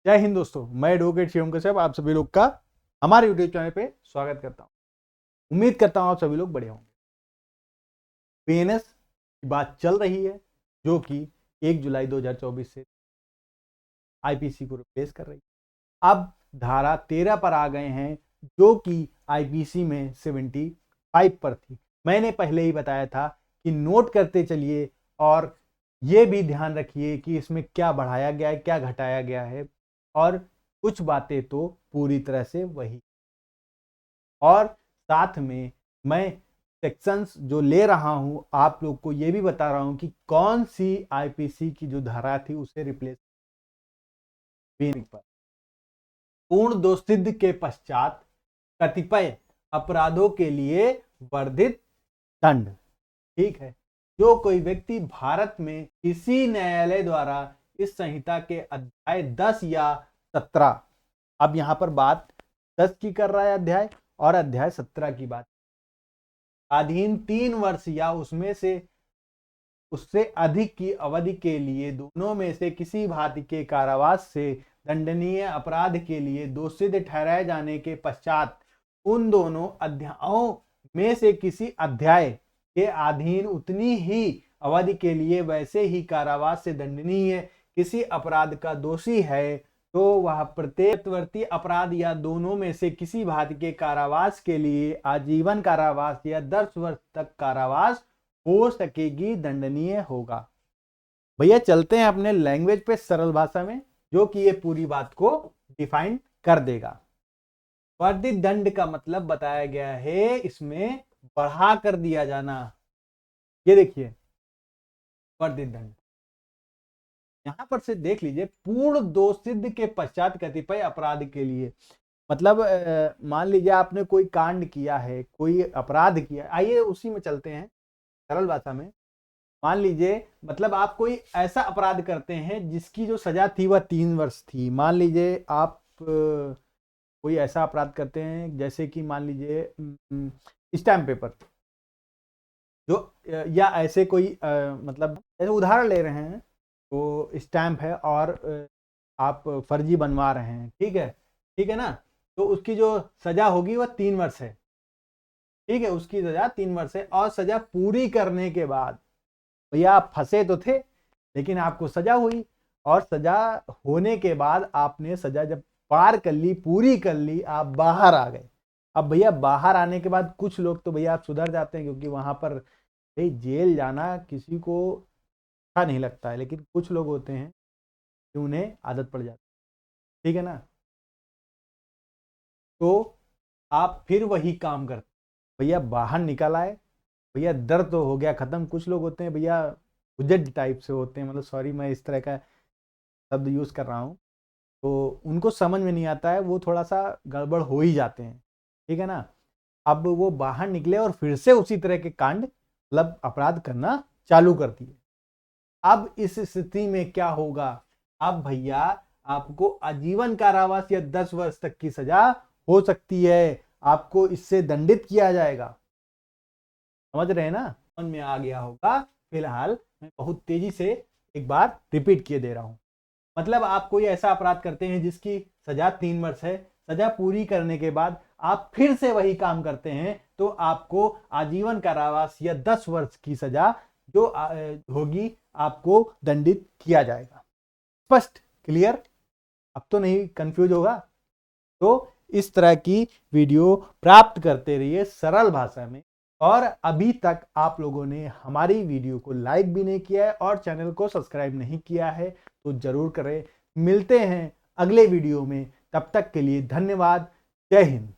जय हिंद दोस्तों, मैं एडवोकेट शिवम कश्यप आप सभी लोग का हमारे यूट्यूब चैनल पे स्वागत करता हूं। उम्मीद करता हूं आप सभी लोग बढ़िया होंगे। पीएनएस की बात चल रही है जो कि 1 जुलाई 2024 से आईपीसी को रिप्लेस कर रही है। अब धारा 13 पर आ गए हैं जो कि आईपीसी में 75 पर थी। मैंने पहले ही बताया था कि नोट करते चलिए और ये भी ध्यान रखिए कि इसमें क्या बढ़ाया गया है, क्या घटाया गया है, और कुछ बातें तो पूरी तरह से वही। और साथ में मैं सेक्शंस जो ले रहा हूं आप लोग को ये भी बता रहा हूं कि कौन सी आईपीसी की जो धारा थी उसे रिप्लेस पर पूर्ण दोषसिद्धि के पश्चात कतिपय अपराधों के लिए वर्धित दंड। ठीक है, जो कोई व्यक्ति भारत में किसी न्यायालय द्वारा इस संहिता के अध्याय 10 या 17, अब यहां पर बात 10 की कर रहा है अध्याय, और अध्याय 17 की बात, अधीन 3 वर्ष या उसमें से उससे अधिक की अवधि के लिए दोनों में से किसी भांति के कारावास से दंडनीय अपराध के लिए दोषी ठहराए जाने के पश्चात उन दोनों अध्यायों में से किसी अध्याय के अधीन उतनी ही अवधि के लिए वैसे ही कारावास से दंडनीय किसी अपराध का दोषी है तो वह प्रत्येकवर्ती अपराध या दोनों में से किसी भांति के कारावास के लिए आजीवन कारावास या 10 वर्ष तक कारावास हो सकेगी, दंडनीय होगा। भैया चलते हैं अपने लैंग्वेज पे सरल भाषा में जो कि ये पूरी बात को डिफाइन कर देगा। वर्धित दंड का मतलब बताया गया है इसमें बढ़ा कर दिया जाना। ये देखिए वर्धित दंड यहां पर से देख लीजिए, पूर्ण दोषसिद्धि के पश्चात कतिपय अपराध के लिए, मतलब मान लीजिए आपने कोई कांड किया है, कोई अपराध किया, आइए उसी में चलते हैं सरल भाषा में। मान लीजिए मतलब आप कोई ऐसा अपराध करते हैं जिसकी जो सजा थी वह 3 वर्ष थी। मान लीजिए आप कोई ऐसा अपराध करते हैं जैसे कि मान लीजिए स्टैम्प पेपर, जो या ऐसे कोई मतलब ऐसे उदाहरण ले रहे हैं तो स्टैम्प है और आप फर्जी बनवा रहे हैं, ठीक है ना, तो उसकी जो सजा होगी वह 3 वर्ष है। ठीक है, उसकी सजा 3 वर्ष है और सजा पूरी करने के बाद, भैया आप फंसे तो थे लेकिन आपको सजा हुई, और सजा होने के बाद आपने सजा जब पार कर ली, पूरी कर ली, आप बाहर आ गए। अब भैया बाहर आने के बाद कुछ लोग तो भैया आप सुधर जाते हैं क्योंकि वहां पर भाई जेल जाना किसी को अच्छा नहीं लगता है, लेकिन कुछ लोग होते हैं कि उन्हें आदत पड़ जाती है। ठीक है ना, तो आप फिर वही काम करते, भैया बाहर निकल आए, भैया दर्द तो हो गया खत्म। कुछ लोग होते हैं भैया उजड टाइप से होते हैं, मतलब सॉरी मैं इस तरह का शब्द यूज कर रहा हूँ, तो उनको समझ में नहीं आता है, वो थोड़ा सा गड़बड़ हो ही जाते हैं। ठीक है ना, अब वो बाहर निकले और फिर से उसी तरह के कांड मतलब अपराध करना चालू कर दिए। अब इस स्थिति में क्या होगा, अब भैया आपको आजीवन कारावास या 10 वर्ष तक की सजा हो सकती है, आपको इससे दंडित किया जाएगा। समझ रहे हैं ना, समझ में आ गया होगा। फिलहाल मैं बहुत तेजी से एक बार रिपीट किए दे रहा हूं। मतलब आप कोई ऐसा अपराध करते हैं जिसकी सजा 3 वर्ष है, सजा पूरी करने के बाद आप फिर से वही काम करते हैं तो आपको आजीवन कारावास या 10 वर्ष की सजा जो होगी आपको दंडित किया जाएगा। स्पष्ट, क्लियर, अब तो नहीं कंफ्यूज होगा। तो इस तरह की वीडियो प्राप्त करते रहिए सरल भाषा में। और अभी तक आप लोगों ने हमारी वीडियो को लाइक भी नहीं किया है और चैनल को सब्सक्राइब नहीं किया है तो जरूर करें। मिलते हैं अगले वीडियो में, तब तक के लिए धन्यवाद। जय हिंद।